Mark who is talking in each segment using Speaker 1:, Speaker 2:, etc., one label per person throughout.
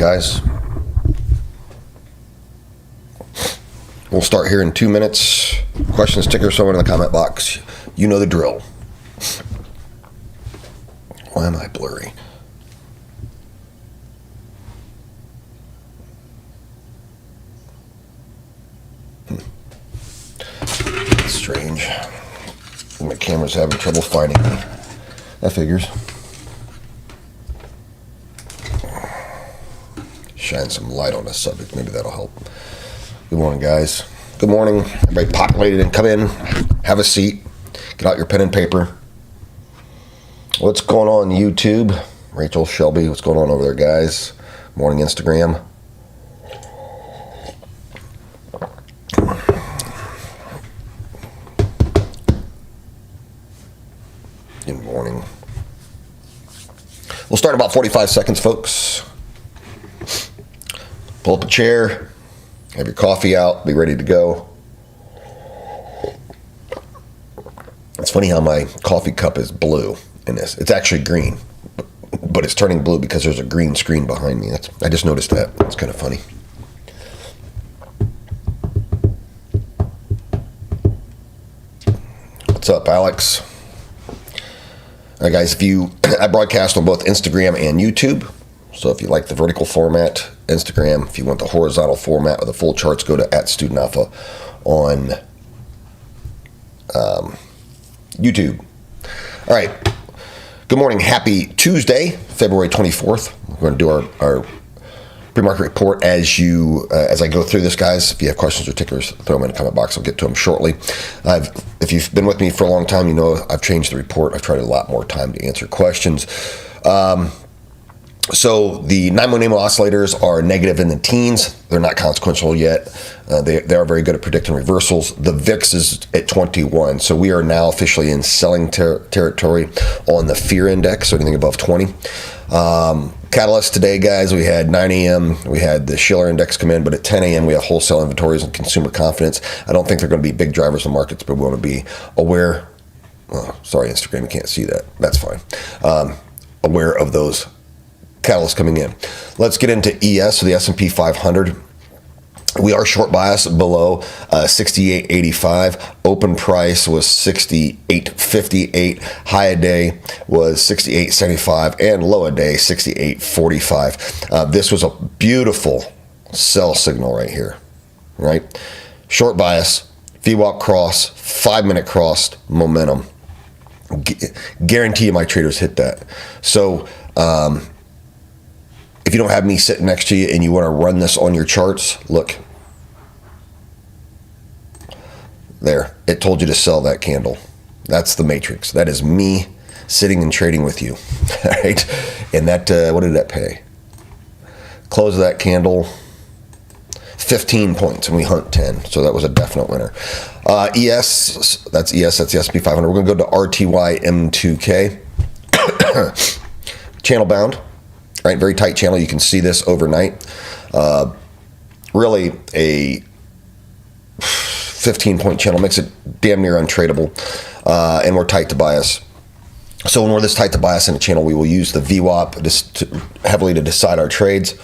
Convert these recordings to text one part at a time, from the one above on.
Speaker 1: guys. We'll start here in 2 minutes. Questions, stickers, somewhere in the comment box. You know the drill. Why am I blurry? That's strange. My camera's having trouble finding me. That figures. Shine some light on the subject. Maybe that'll help. Good morning, guys. Good morning. Everybody populated and come in. Have a seat. Get out your pen and paper. What's going on YouTube? Rachel, Shelby, what's going on over there, guys? Morning, Instagram. Good morning. We'll start in about 45 seconds, folks. Pull up a chair. Have your coffee out. Be ready to go. It's funny how my coffee cup is blue in this. It's actually green, but it's turning blue because there's a green screen behind me. I just noticed that. It's kind of funny. What's up, Alex? All right, guys. I broadcast on both Instagram and YouTube. So if you like the vertical format, Instagram. If you want the horizontal format or the full charts, go to @StudentAlpha on YouTube. All right. Good morning. Happy Tuesday, February 24th. We're going to do our pre-market report as I go through this, guys. If you have questions or tickers, throw them in the comment box. I'll get to them shortly. If you've been with me for a long time, you know I've changed the report. I've tried a lot more time to answer questions. So the 9-1 AMO oscillators are negative in the teens. They're not consequential yet. They are very good at predicting reversals. The VIX is at 21. So we are now officially in selling territory on the fear index, so anything above 20. Catalyst today, guys, we had 9 a.m. We had the Schiller index come in, but at 10 a.m. we have wholesale inventories and consumer confidence. I don't think they're going to be big drivers of markets, but we want to be aware. Oh, sorry, Instagram, you can't see that. That's fine. Aware of those catalysts coming in. Let's get into ES, so the S&P 500. We are short bias below 68.85. Open price was 68.58. High a day was 68.75, and low a day 68.45. This was a beautiful sell signal right here, right? Short bias, VWAP cross, 5-minute cross, momentum. Guarantee you my traders hit that. So, if you don't have me sitting next to you and you want to run this on your charts, look. There. It told you to sell that candle. That's the matrix. That is me sitting and trading with you. All right? And that, what did that pay? Close of that candle, 15 points, and we hunt 10. So that was a definite winner. ES, that's the S&P 500. We're going to go to RTY M2K. Channel bound. Right, very tight channel. You can see this overnight. Really a 15-point channel makes it damn near untradeable, and we're tight to bias. So when we're this tight to bias in a channel, we will use the VWAP heavily to decide our trades.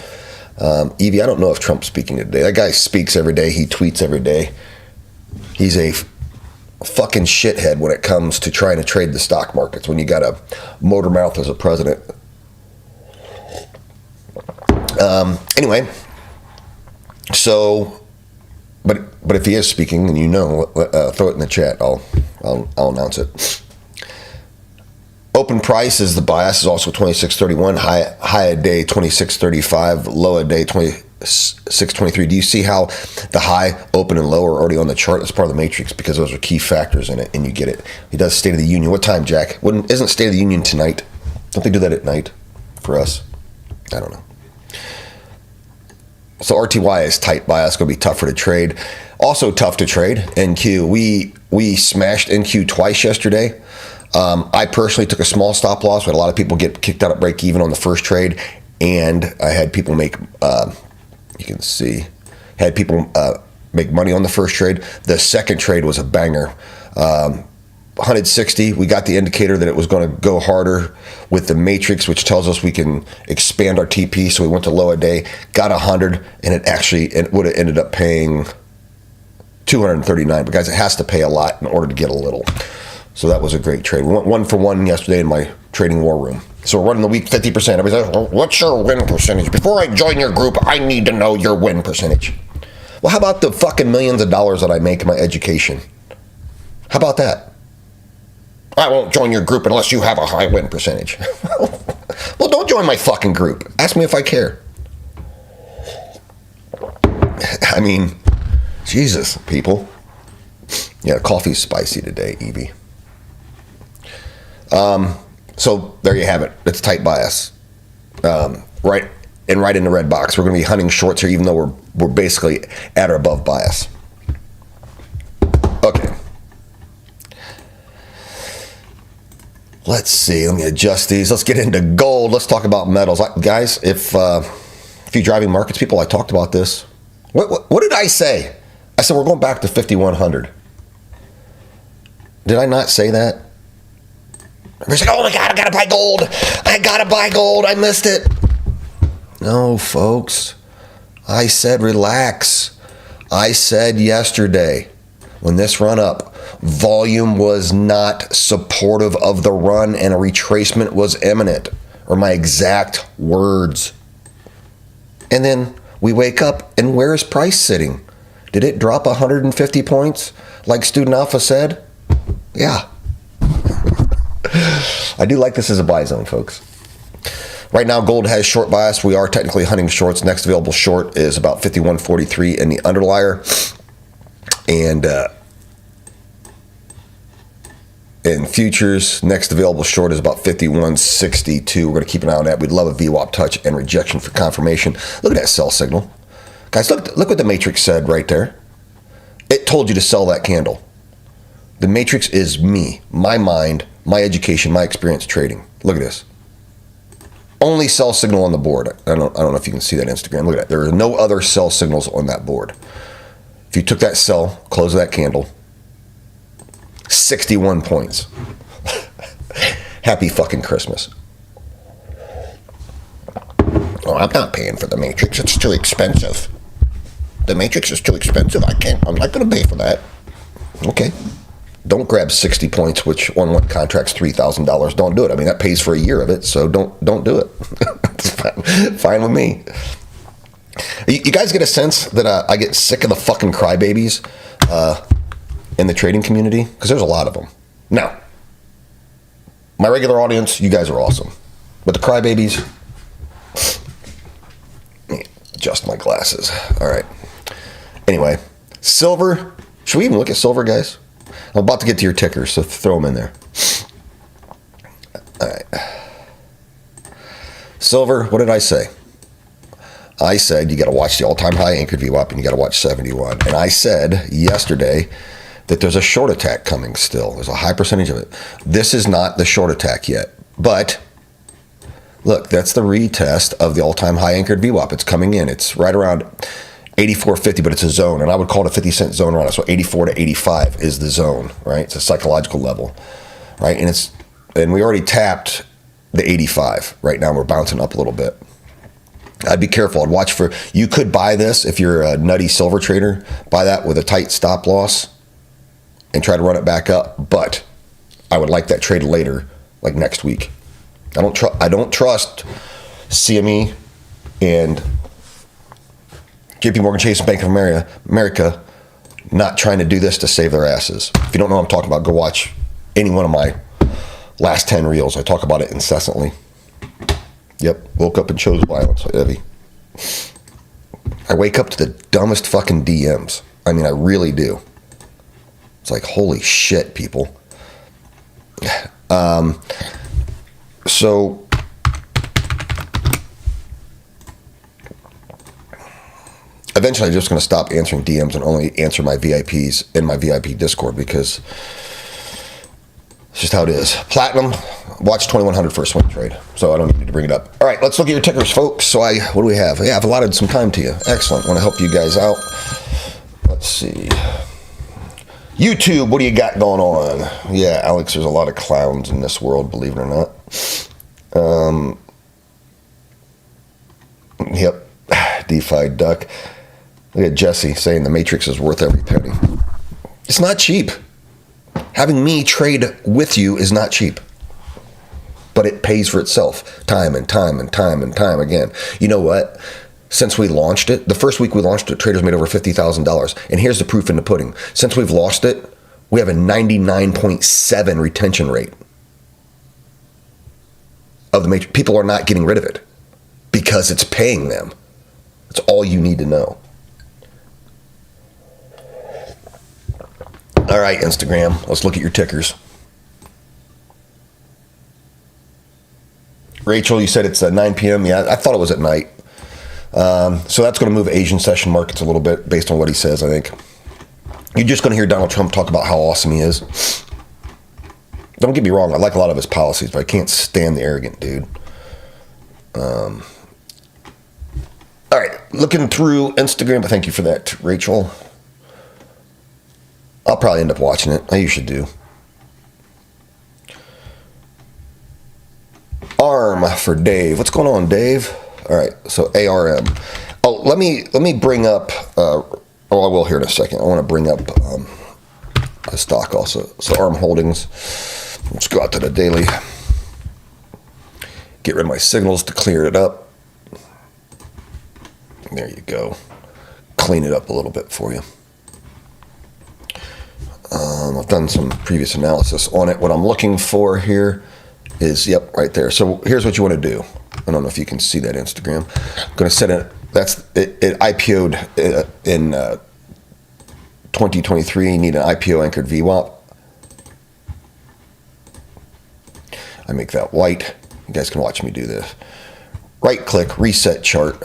Speaker 1: Evie, I don't know if Trump's speaking today. That guy speaks every day. He tweets every day. He's a fucking shithead when it comes to trying to trade the stock markets when you got a motor mouth as a president. Anyway, so, but if he is speaking and you know, throw it in the chat. I'll announce it. Open price is the bias is also 26.31. High a day 26.35. Low a day 26.23. Do you see how the high, open, and low are already on the chart? That's part of the matrix because those are key factors in it, and you get it. He does State of the Union. What time, Jack? Isn't State of the Union tonight? Don't they do that at night for us? I don't know. So RTY is tight bias, going to be tougher to trade. Also tough to trade, NQ. We smashed NQ twice yesterday. I personally took a small stop loss. We had a lot of people get kicked out at break even on the first trade, and I had people make, you can see, had people make money on the first trade. The second trade was a banger. 160. We got the indicator that it was going to go harder with the matrix, which tells us we can expand our TP. So we went to low a day, got 100, and it would have ended up paying 239. But guys, it has to pay a lot in order to get a little. So that was a great trade. We went 1 for 1 yesterday in my trading war room. So we're running the week 50%. Everybody's like, well, what's your win percentage? Before I join your group, I need to know your win percentage. Well, how about the fucking millions of dollars that I make in my education? How about that? I won't join your group unless you have a high win percentage. Well, don't join my fucking group. Ask me if I care. I mean, Jesus, people. Yeah, coffee's spicy today, Evie. So there you have it. It's tight bias. Right in the red box. We're going to be hunting shorts here, even though we're basically at or above bias. Okay. Let's see. Let me adjust these. Let's get into gold. Let's talk about metals, guys. If you're driving markets, people, I talked about this. What did I say? I said we're going back to 5,100. Did I not say that? Everybody's like, oh my God, I gotta buy gold. I gotta buy gold. I missed it. No, folks. I said relax. I said yesterday, when this run up, volume was not supportive of the run and a retracement was imminent, or my exact words. And then we wake up and where is price sitting? Did it drop 150 points like Student Alpha said? Yeah. I do like this as a buy zone, folks. Right now, gold has short bias. We are technically hunting shorts. Next available short is about 51.43 in the underlier. And in futures, next available short is about 51.62. We're going to keep an eye on that. We'd love a VWAP touch and rejection for confirmation. Look at that sell signal. Guys, look what the matrix said right there. It told you to sell that candle. The matrix is me, my mind, my education, my experience trading. Look at this. Only sell signal on the board. I don't know if you can see that Instagram. Look at that. There are no other sell signals on that board. If you took that sell, close that candle, 61 points. Happy fucking Christmas. Oh, I'm not paying for the matrix. It's too expensive. The matrix is too expensive. I'm not going to pay for that. Okay. Don't grab 60 points, which on one contract's $3,000. Don't do it. I mean, that pays for a year of it, so don't do it. It's fine with me. You guys get a sense that I get sick of the fucking crybabies in the trading community? Because there's a lot of them. Now, my regular audience, you guys are awesome. But the crybabies, let me adjust my glasses. All right. Anyway, silver. Should we even look at silver, guys? I'm about to get to your tickers, so throw them in there. All right. Silver, what did I say? I said you got to watch the all-time high anchored VWAP and you got to watch 71. And I said yesterday that there's a short attack coming still. There's a high percentage of it. This is not the short attack yet. But look, that's the retest of the all-time high anchored VWAP. It's coming in. It's right around 84.50, but it's a zone, and I would call it a 50-cent zone around it. So 84 to 85 is the zone, right? It's a psychological level, right? And we already tapped the 85 right now. We're bouncing up a little bit. I'd be careful. I'd watch for. You could buy this if you're a nutty silver trader. Buy that with a tight stop loss and try to run it back up. But I would like that trade later, like next week. I don't trust CME and JP Morgan Chase and Bank of America not trying to do this to save their asses. If you don't know what I'm talking about, go watch any one of my last 10 reels. I talk about it incessantly. Yep, woke up and chose violence, Evie. I wake up to the dumbest fucking DMs. I mean, I really do. It's like, holy shit, people. So eventually I'm just going to stop answering DMs and only answer my VIPs in my VIP Discord because it's just how it is. Platinum, watch 2100 for a swing trade, so I don't need to bring it up. All right, let's look at your tickers, folks. So what do we have? Yeah, I've allotted some time to you. Excellent. Want to help you guys out. Let's see. YouTube, what do you got going on? Yeah, Alex, there's a lot of clowns in this world, believe it or not. Yep, DeFi Duck. Look at Jesse saying the Matrix is worth every penny. It's not cheap. Having me trade with you is not cheap. But it pays for itself time and time and time and time again. You know what? Since we launched it, the first week we launched it, traders made over $50,000. And here's the proof in the pudding. Since we've launched it, we have a 99.7 retention rate of the Matrix. People are not getting rid of it because it's paying them. That's all you need to know. All right, Instagram, let's look at your tickers. Rachel, you said it's at 9 p.m. Yeah, I thought it was at night. So that's going to move Asian session markets a little bit based on what he says, I think. You're just going to hear Donald Trump talk about how awesome he is. Don't get me wrong, I like a lot of his policies, but I can't stand the arrogant dude. All right, looking through Instagram, but thank you for that, Rachel. I'll probably end up watching it. I usually do. ARM for Dave. What's going on, Dave? All right, so ARM. Oh, let me bring up. I will here in a second. I want to bring up a stock also. So ARM Holdings. Let's go out to the daily. Get rid of my signals to clear it up. There you go. Clean it up a little bit for you. I've done some previous analysis on it. What I'm looking for here is, yep, right there. So here's what you want to do. I don't know if you can see that Instagram. I'm going to set it. It IPO'd in 2023. You need an IPO anchored VWAP. I make that white. You guys can watch me do this. Right click, reset chart.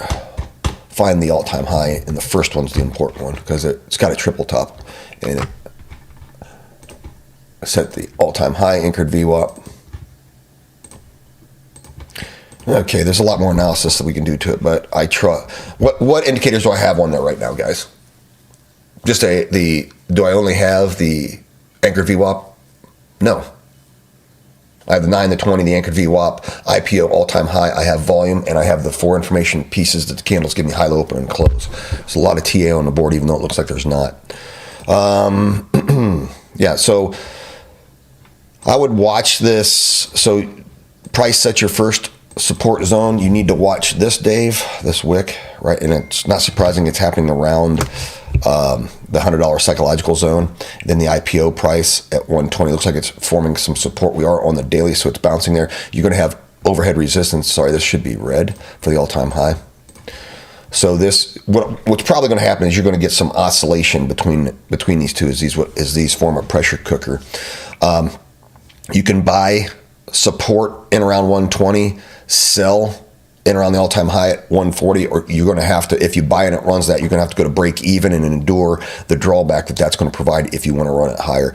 Speaker 1: Find the all-time high, and the first one's the important one because it's got a triple top. And set the all-time high anchored VWAP. Okay, there's a lot more analysis that we can do to it, but I try. What indicators do I have on there right now, guys? Just do I only have the anchored VWAP? No. I have the 9, the 20, the anchored VWAP, IPO all-time high. I have volume, and I have the 4 information pieces that the candles give me high, low, open, and close. There's a lot of TA on the board, even though it looks like there's not. Yeah, so I would watch this. So price set your first support zone. You need to watch this, Dave, this wick, right? And it's not surprising it's happening around the $100 psychological zone. And then the IPO price at 120 looks like it's forming some support. We are on the daily, so it's bouncing there. You're going to have overhead resistance. Sorry, this should be red for the all-time high. So this, what's probably going to happen is you're going to get some oscillation between these two. As these form a pressure cooker. You can buy support in around 120, sell in around the all-time high at 140, or you're going to have to, if you buy and it runs that, you're going to have to go to break even and endure the drawback that's going to provide if you want to run it higher.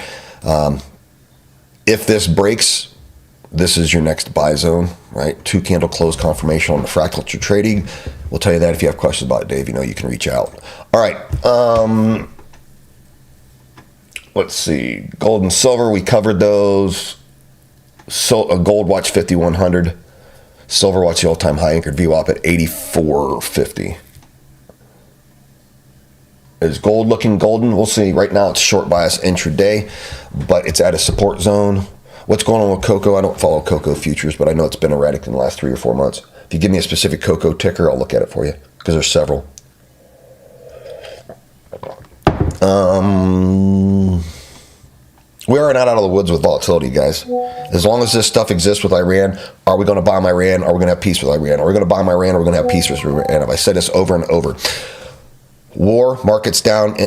Speaker 1: If this breaks, this is your next buy zone, right? 2 candle close confirmation on the fractal trading. We'll tell you that if you have questions about it, Dave, you know you can reach out. All right. Let's see. Gold and silver, we covered those. So gold watch 5100. Silver watch the all-time high anchored VWAP at 84.50. Is gold looking golden? We'll see. Right now it's short bias intraday, but it's at a support zone. What's going on with cocoa? I don't follow cocoa futures, but I know it's been erratic in the last 3 or 4 months. If you give me a specific cocoa ticker, I'll look at it for you because there's several. We are not out of the woods with volatility, guys. As long as this stuff exists with Iran, are we going to bomb Iran? Are we going to have peace with Iran? Are we going to bomb Iran? Are we going to have peace with Iran? Have I said this over and over? War, markets down,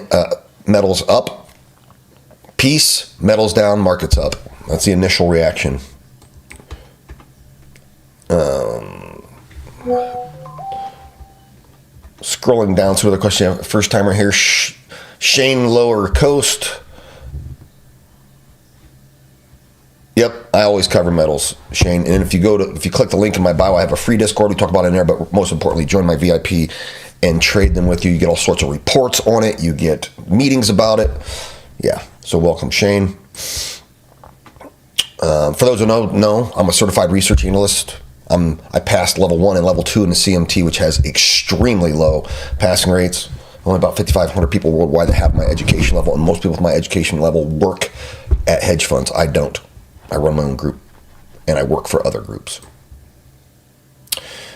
Speaker 1: metals up. Peace, metals down, markets up. That's the initial reaction. Scrolling down to another question. First timer here, Shane Lower Coast. Yep, I always cover metals, Shane. And if you click the link in my bio, I have a free Discord. We talk about it in there, but most importantly, join my VIP and trade them with you. You get all sorts of reports on it. You get meetings about it. Yeah. So welcome, Shane. For those who don't know, I'm a certified research analyst. I passed level 1 and level 2 in the CMT, which has extremely low passing rates. Only about 5,500 people worldwide that have my education level, and most people with my education level work at hedge funds. I don't. I run my own group, and I work for other groups.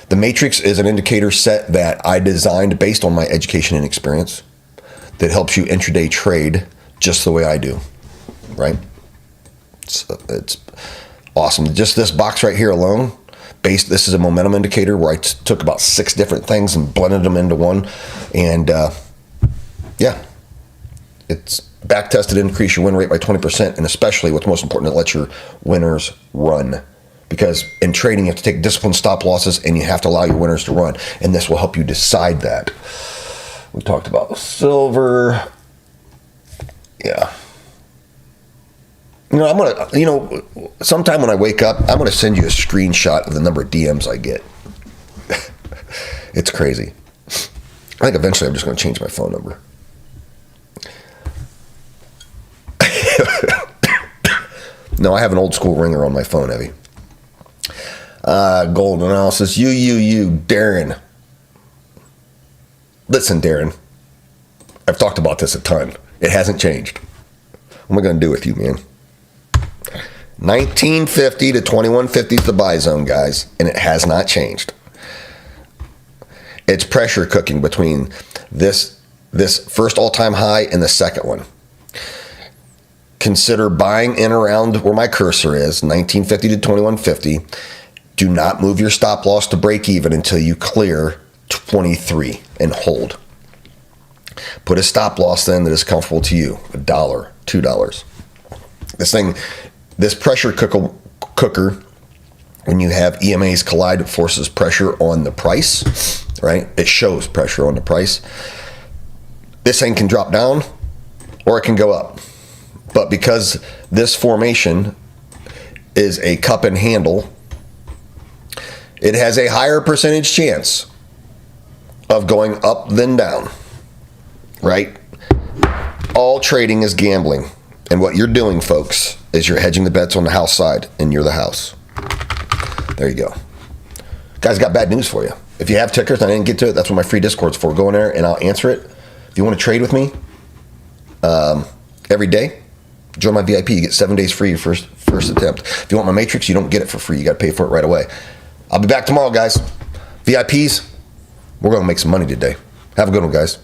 Speaker 1: The matrix is an indicator set that I designed based on my education and experience that helps you intraday trade just the way I do, right? It's awesome. Just this box right here alone, this is a momentum indicator where I took about 6 different things and blended them into one. And yeah, it's back tested to increase your win rate by 20%. And especially what's most important, to let your winners run. Because in trading, you have to take disciplined stop losses and you have to allow your winners to run. And this will help you decide that. We talked about silver. Yeah. Sometime when I wake up, I'm going to send you a screenshot of the number of DMs I get. It's crazy. I think eventually I'm just going to change my phone number. No, I have an old school ringer on my phone, Evie. Gold analysis. You, Darren. Listen, Darren. I've talked about this a ton. It hasn't changed. What am I going to do with you, man? 1950 to 2150 is the buy zone, guys, and it has not changed. It's pressure cooking between this first all-time high and the second one. Consider buying in around where my cursor is, 1950 to 2150. Do not move your stop loss to break even until you clear 23 and hold. Put a stop loss then that is comfortable to you, $1, $2. This pressure cooker, when you have EMAs collide, it forces pressure on the price, right? It shows pressure on the price. This thing can drop down or it can go up. But because this formation is a cup and handle, it has a higher percentage chance of going up than down, right? All trading is gambling. And what you're doing, folks, is you're hedging the bets on the house side, and you're the house. There you go. Guys, got bad news for you. If you have tickers and I didn't get to it, that's what my free Discord's for. Go in there and I'll answer it. If you want to trade with me every day, join my VIP. You get 7 days free your first attempt. If you want my matrix, you don't get it for free. You got to pay for it right away. I'll be back tomorrow, guys. VIPs, we're going to make some money today. Have a good one, guys.